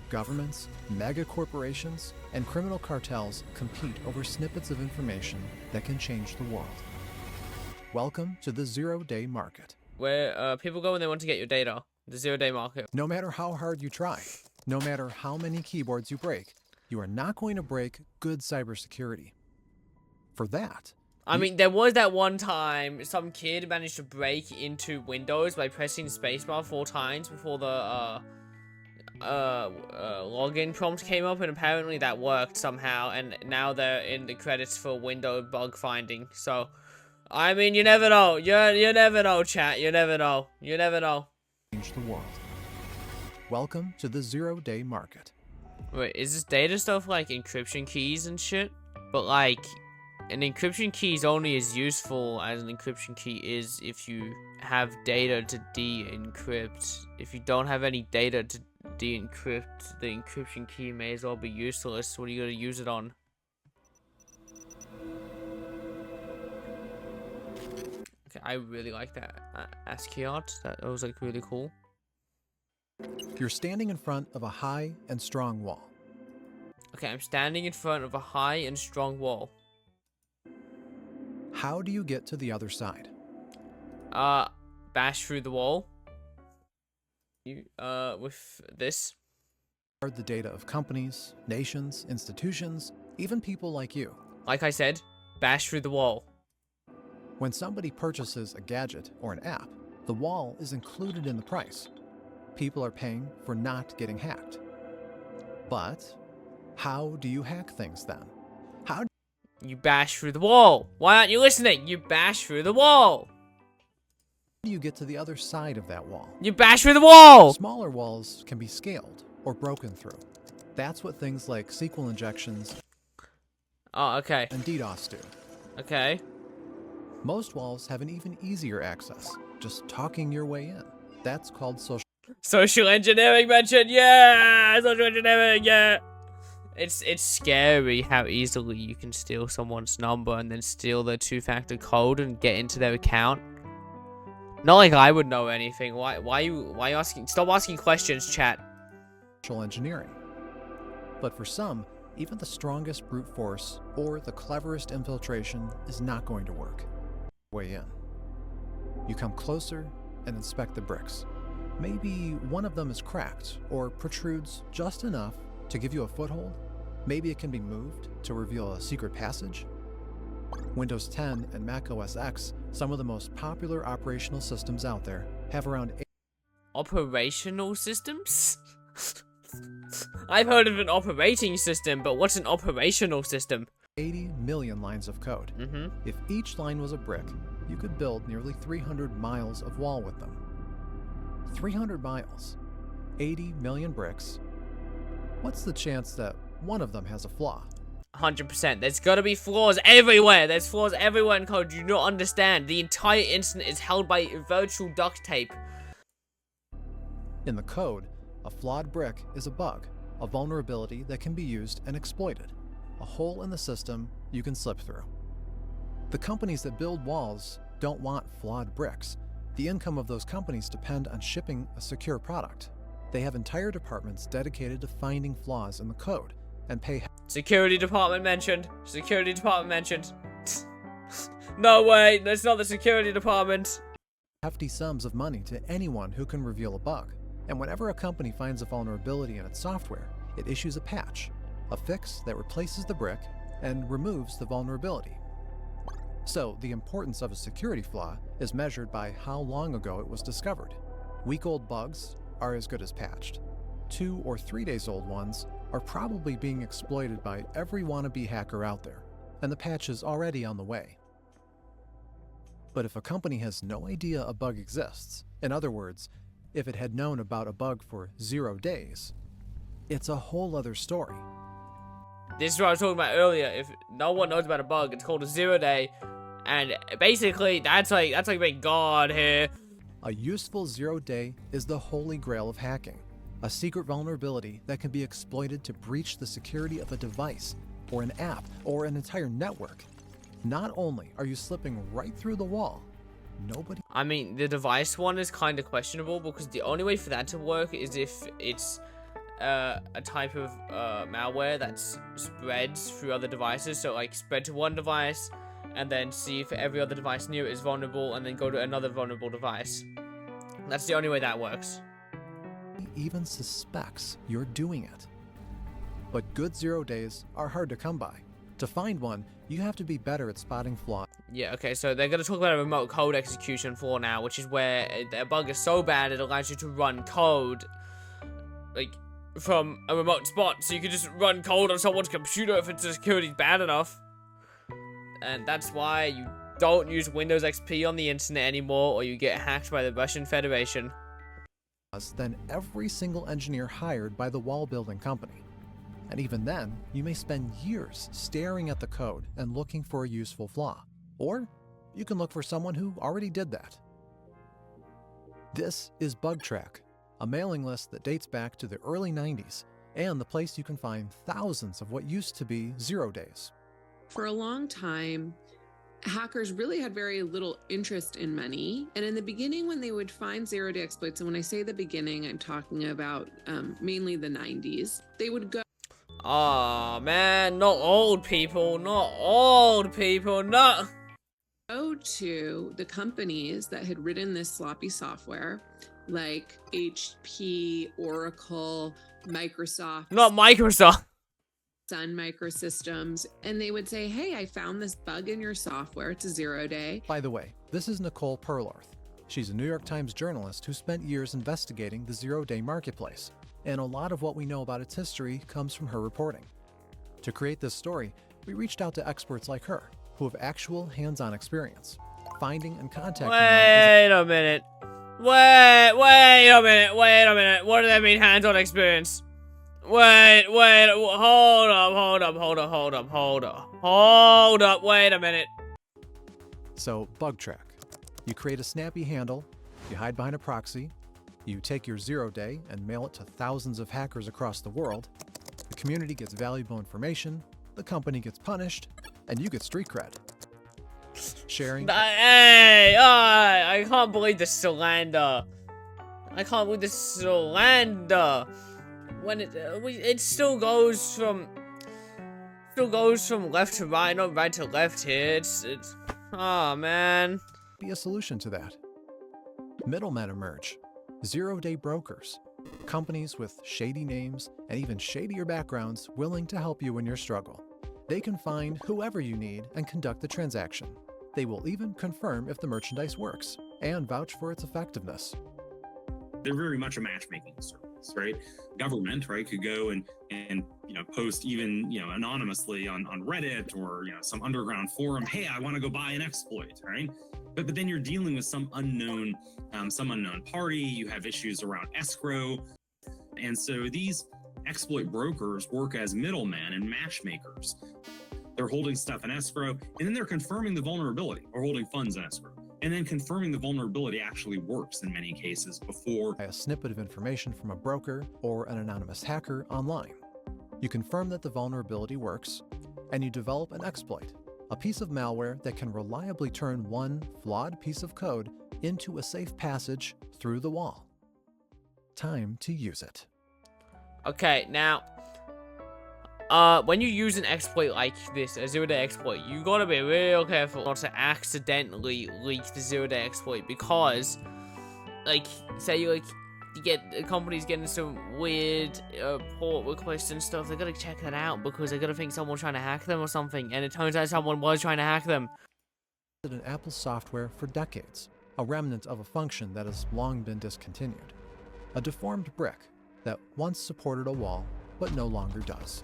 Governments, mega corporations, and criminal cartels compete over snippets of information that can change the world. Welcome to the zero-day market. Where people go when they want to get your data. The zero-day market. No matter how hard you try, no matter how many keyboards you break, you are not going to break good cybersecurity. For that, I mean, there was that one time some kid managed to break into Windows by pressing spacebar 4 times before the login prompt came up, and apparently that worked somehow, and now they're in the credits for window bug finding. So, I mean, you never know. You never know, chat. You never know. You never know. Change the world. Welcome to the zero-day market. Wait, is this data stuff like encryption keys and shit? But like, an encryption key is only as useful as an encryption key is if you have data to de-encrypt. If you don't have any data to de-encrypt, the encryption key may as well be useless. What are you going to use it on? Okay, I really like that ASCII art. That was like really cool. You're standing in front of a high and strong wall. Okay, I'm standing in front of a high and strong wall. How do you get to the other side? Bash through the wall. With this. The data of companies, nations, institutions, even people like you. Like I said, bash through the wall. When somebody purchases a gadget or an app, the wall is included in the price. People are paying for not getting hacked. But how do you hack things then? How You bash through the wall. Why aren't you listening? You bash through the wall. do you get to the other side of that wall? You bash through the wall. Smaller walls can be scaled or broken through. That's what things like SQL injections Oh, okay. and DDoS do. Okay. Most walls have an even easier access, just talking your way in. That's called Social engineering mentioned. Yeah, social engineering. Yeah. It's scary how easily you can steal someone's number and then steal their 2-factor code and get into their account. Not like I would know anything. Why you asking? Stop asking questions, chat. social engineering. But for some, even the strongest brute force or the cleverest infiltration is not going to work. Way in. You come closer and inspect the bricks. Maybe one of them is cracked or protrudes just enough to give you a foothold. Maybe it can be moved to reveal a secret passage. Windows 10 and Mac OS X, some of the most popular operational systems out there, have around Operational systems? I've heard of an operating system, but what's an operational system? 80 million lines of code. If each line was a brick, you could build nearly 300 miles of wall with them. 300 miles, 80 million bricks. What's the chance that one of them has a flaw? 100%. There's gotta be flaws everywhere. There's flaws everywhere in code. You don't understand. The entire internet is held by virtual duct tape. In the code, a flawed brick is a bug, a vulnerability that can be used and exploited, a hole in the system you can slip through. The companies that build walls don't want flawed bricks. The income of those companies depend on shipping a secure product. They have entire departments dedicated to finding flaws in the code and pay Security department mentioned. Security department mentioned. No way. That's not the security department. hefty sums of money to anyone who can reveal a bug. And whenever a company finds a vulnerability in its software, it issues a patch, a fix that replaces the brick and removes the vulnerability. So the importance of a security flaw is measured by how long ago it was discovered. Week-old bugs are as good as patched. 2 or 3 days old ones are probably being exploited by every wannabe hacker out there, and the patch is already on the way. But if a company has no idea a bug exists, in other words, if it had known about a bug for 0 days, it's a whole other story. This is what I was talking about earlier. If no one knows about a bug, it's called a 0 day. And basically, that's like being God here. A useful 0 day is the holy grail of hacking. A secret vulnerability that can be exploited to breach the security of a device, or an app, or an entire network. Not only are you slipping right through the wall, nobody... I mean, the device one is kind of questionable because the only way for that to work is if it's a type of malware that spreads through other devices. So like spread to one device, and then see if every other device near it is vulnerable, and then go to another vulnerable device. That's the only way that works. He even suspects you're doing it. But good 0 days are hard to come by. To find one, you have to be better at spotting flaws. Yeah, okay, so they're going to talk about a remote code execution flaw now, which is where a bug is so bad it allows you to run code, like, from a remote spot. So you can just run code on someone's computer if its security's bad enough. And that's why you don't use Windows XP on the internet anymore, or you get hacked by the Russian Federation. Than every single engineer hired by the wall building company. And even then, you may spend years staring at the code and looking for a useful flaw. Or you can look for someone who already did that. This is BugTrack, a mailing list that dates back to the early 90s, and the place you can find thousands of what used to be 0 days. For a long time, hackers really had very little interest in money. And in the beginning, when they would find 0 day exploits, and when I say the beginning, I'm talking about mainly the 90s, they would go. Oh man, not old people, not old people, not. Go to the companies that had written this sloppy software, like HP, Oracle, Microsoft. Not Microsoft. Sun Microsystems, and they would say, hey, I found this bug in your software. It's a 0 day. By the way, this is Nicole Perlarth. She's a New York Times journalist who spent years investigating the 0 day marketplace, and a lot of what we know about its history comes from her reporting. To create this story, we reached out to experts like her, who have actual hands-on experience, finding and contacting Wait a minute. Wait a minute. What does that mean, hands-on experience? Wait, hold up, wait a minute. So, BugTrack. You create a snappy handle, you hide behind a proxy, you take your 0 day and mail it to thousands of hackers across the world, the community gets valuable information, the company gets punished, and you get street cred. Sharing. Hey, I can't believe this slander. I can't believe this slander. When it still goes from left to right, not right to left here. It's oh man. Be a solution to that. Middlemen emerge. 0 day brokers. Companies with shady names and even shadier backgrounds willing to help you in your struggle. They can find whoever you need and conduct the transaction. They will even confirm if the merchandise works and vouch for its effectiveness. They're very much a matchmaking service. Right, government, right, could go and post even anonymously on Reddit or some underground forum. Hey, I want to go buy an exploit, right? But then you're dealing with some unknown party. You have issues around escrow, and so these exploit brokers work as middlemen and matchmakers. They're holding stuff in escrow, and then they're confirming the vulnerability or holding funds in escrow. And then confirming the vulnerability actually works in many cases before a snippet of information from a broker or an anonymous hacker online. You confirm that the vulnerability works, and you develop an exploit, a piece of malware that can reliably turn one flawed piece of code into a safe passage through the wall. Time to use it. Okay, now, when you use an exploit like this, a 0 day exploit, you gotta be real careful not to accidentally leak the 0 day exploit, because, like, say you get companies getting some weird port requests and stuff, they gotta check that out because they're gonna think someone's trying to hack them or something, and it turns out someone was trying to hack them. In Apple software for decades, a remnant of a function that has long been discontinued. A deformed brick that once supported a wall, but no longer does.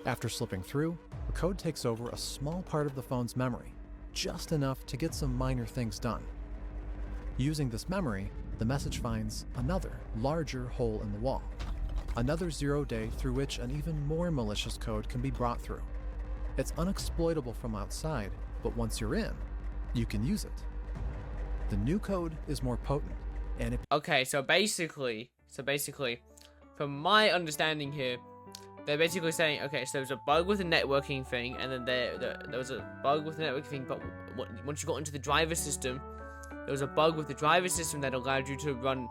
After slipping through, the code takes over a small part of the phone's memory, just enough to get some minor things done. Using this memory, the message finds another, larger hole in the wall. Another 0 day through which an even more malicious code can be brought through. It's unexploitable from outside, but once you're in, you can use it. The new code is more potent, and it... Okay, so basically, from my understanding here, they're basically saying, okay, so there's a bug with the networking thing, and then there was a bug with the networking thing, but once you got into the driver system, there was a bug with the driver system that allowed you to run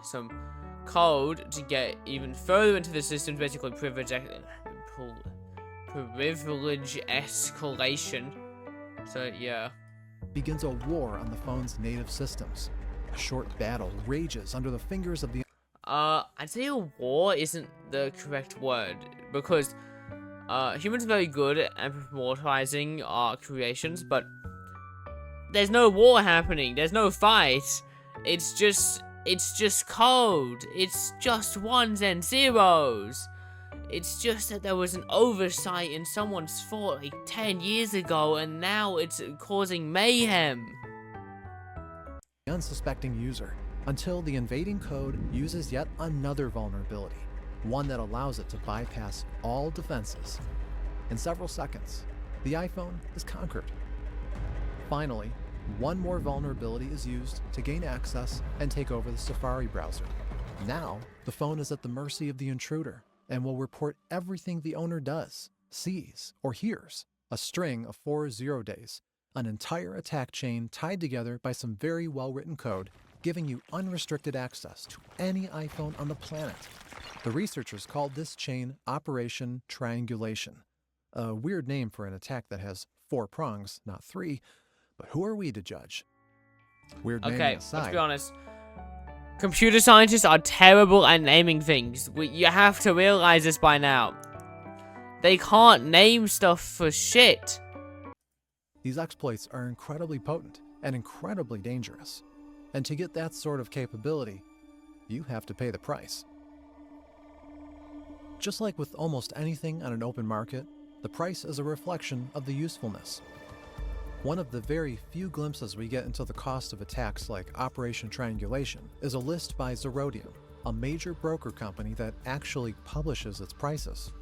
some code to get even further into the system, basically privilege escalation. So yeah. Begins a war on the phone's native systems. A short battle rages under the fingers of the I'd say a war isn't the correct word, because humans are very good at immortalizing our creations, but there's no war happening. There's no fight. It's just code. It's just ones and zeros. It's just that there was an oversight in someone's thought like 10 years ago, and now it's causing mayhem. unsuspecting user until the invading code uses yet another vulnerability, one that allows it to bypass all defenses. In several seconds, the iPhone is conquered. Finally, one more vulnerability is used to gain access and take over the Safari browser. Now, the phone is at the mercy of the intruder and will report everything the owner does, sees, or hears. A string of 4 0 days, an entire attack chain tied together by some very well-written code, giving you unrestricted access to any iPhone on the planet. The researchers called this chain Operation Triangulation. A weird name for an attack that has 4 prongs, not 3, but who are we to judge? Weird name Okay, aside, let's be honest. Computer scientists are terrible at naming things. You have to realize this by now. They can't name stuff for shit. these exploits are incredibly potent and incredibly dangerous. And to get that sort of capability, you have to pay the price. Just like with almost anything on an open market, the price is a reflection of the usefulness. One of the very few glimpses we get into the cost of attacks like Operation Triangulation is a list by Zerodium, a major broker company that actually publishes its prices.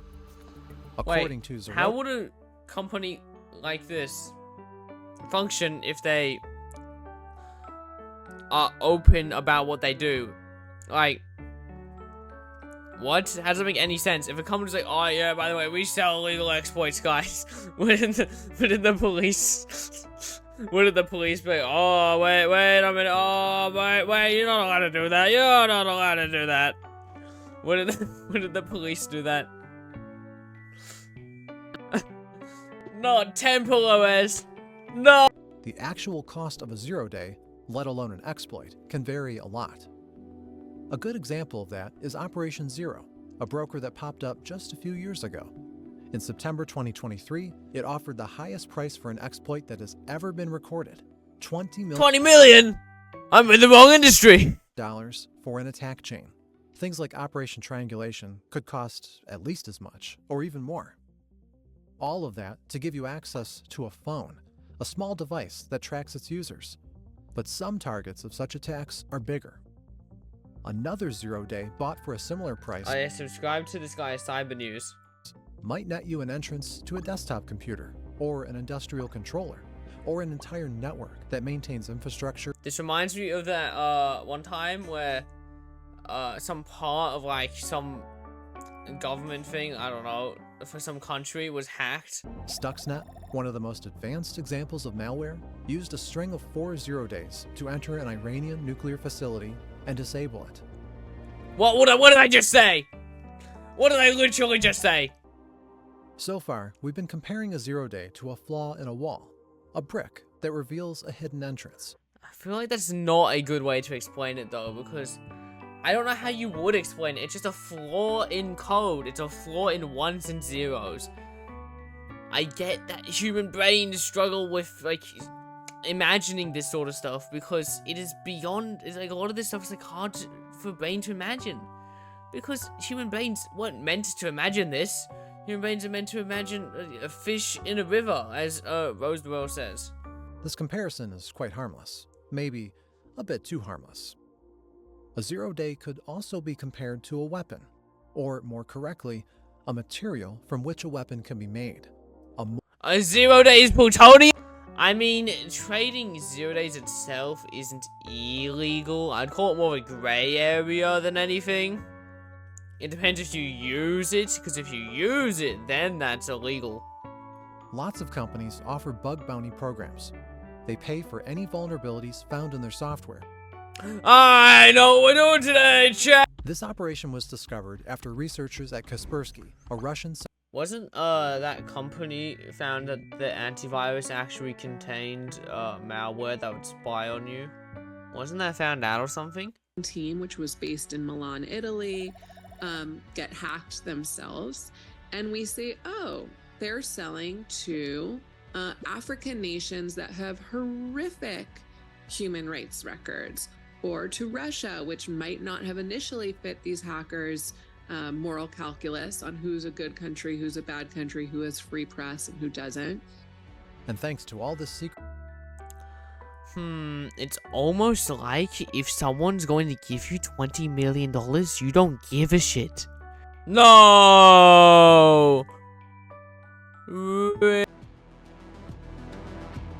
According to Zerodium, how would a company like this function if they are open about what they do? Like, what? How does it make any sense? If a company's like, oh yeah, by the way, we sell illegal exploits, guys. wouldn't the police be like, oh, wait a minute, oh, wait, you're not allowed to do that, you're not allowed to do that. Wouldn't the police do that? Not Temple OS. No! the actual cost of a 0 day, let alone an exploit, can vary a lot. A good example of that is Operation Zero, a broker that popped up just a few years ago. In September 2023, it offered the highest price for an exploit that has ever been recorded, $20 million. 20 million? I'm in the wrong industry. For an attack chain. Things like Operation Triangulation could cost at least as much, or even more. All of that to give you access to a phone, a small device that tracks its users. But some targets of such attacks are bigger. Another 0 day bought for a similar price I subscribe to this guy's Cyber News. might net you an entrance to a desktop computer, or an industrial controller, or an entire network that maintains infrastructure. This reminds me of that one time where some part of like some government thing, I don't know, for some country was hacked. Stuxnet, one of the most advanced examples of malware, used a string of 4 0 days to enter an Iranian nuclear facility and disable it. What did I just say? What did I literally just say? So far, we've been comparing a 0 day to a flaw in a wall, a brick that reveals a hidden entrance. I feel like that's not a good way to explain it though, because I don't know how you would explain it. It's just a flaw in code. It's a flaw in ones and zeros. I get that human brains struggle with like imagining this sort of stuff because it is beyond. It's like a lot of this stuff is like hard for a brain to imagine, because human brains weren't meant to imagine this. Human brains are meant to imagine a fish in a river, as Rose the Rose says. This comparison is quite harmless, maybe a bit too harmless. A 0 day could also be compared to a weapon, or more correctly, a material from which a weapon can be made. A 0 day is plutonium? I mean, trading 0 days itself isn't illegal. I'd call it more of a gray area than anything. It depends if you use it, because if you use it, then that's illegal. Lots of companies offer bug bounty programs. They pay for any vulnerabilities found in their software. I know what we're doing today, chat! This operation was discovered after researchers at Kaspersky, a Russian Wasn't that company found that the antivirus actually contained malware that would spy on you? Wasn't that found out or something? Team, which was based in Milan, Italy, get hacked themselves. And we say, oh, they're selling to African nations that have horrific human rights records, or to Russia, which might not have initially fit these hackers' moral calculus on who's a good country, who's a bad country, who has free press, and who doesn't. And thanks to all this secret. It's almost like if someone's going to give you $20 million, you don't give a shit. No!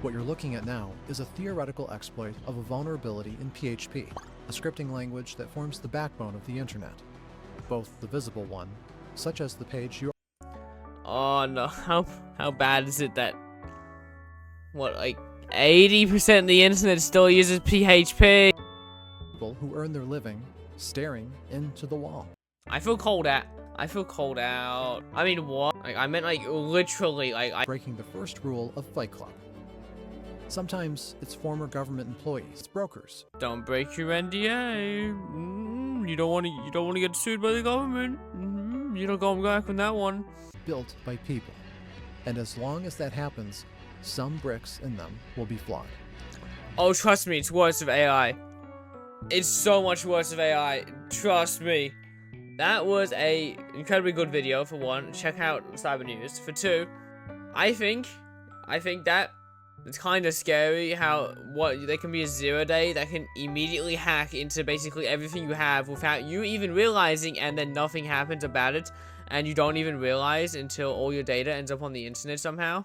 What you're looking at now is a theoretical exploit of a vulnerability in PHP, a scripting language that forms the backbone of the internet. Both the visible one, such as the page you Oh no, how bad is it that, what, like 80% of the internet still uses PHP? people who earn their living staring into the wall. I feel cold out. I feel cold out. I mean, what? Like, I meant, like, literally, like, Breaking the first rule of Fight Club. Sometimes it's former government employees, brokers, don't break your NDA. You don't want to get sued by the government. You don't go back on that one. built by people. And as long as that happens, some bricks in them will be flawed. Oh, trust me, it's worse of AI. It's so much worse of AI. Trust me. That was a incredibly good video, for one. Check out Cyber News. For two, I think that it's kind of scary how there can be a 0-day that can immediately hack into basically everything you have without you even realizing, and then nothing happens about it, and you don't even realize until all your data ends up on the internet somehow.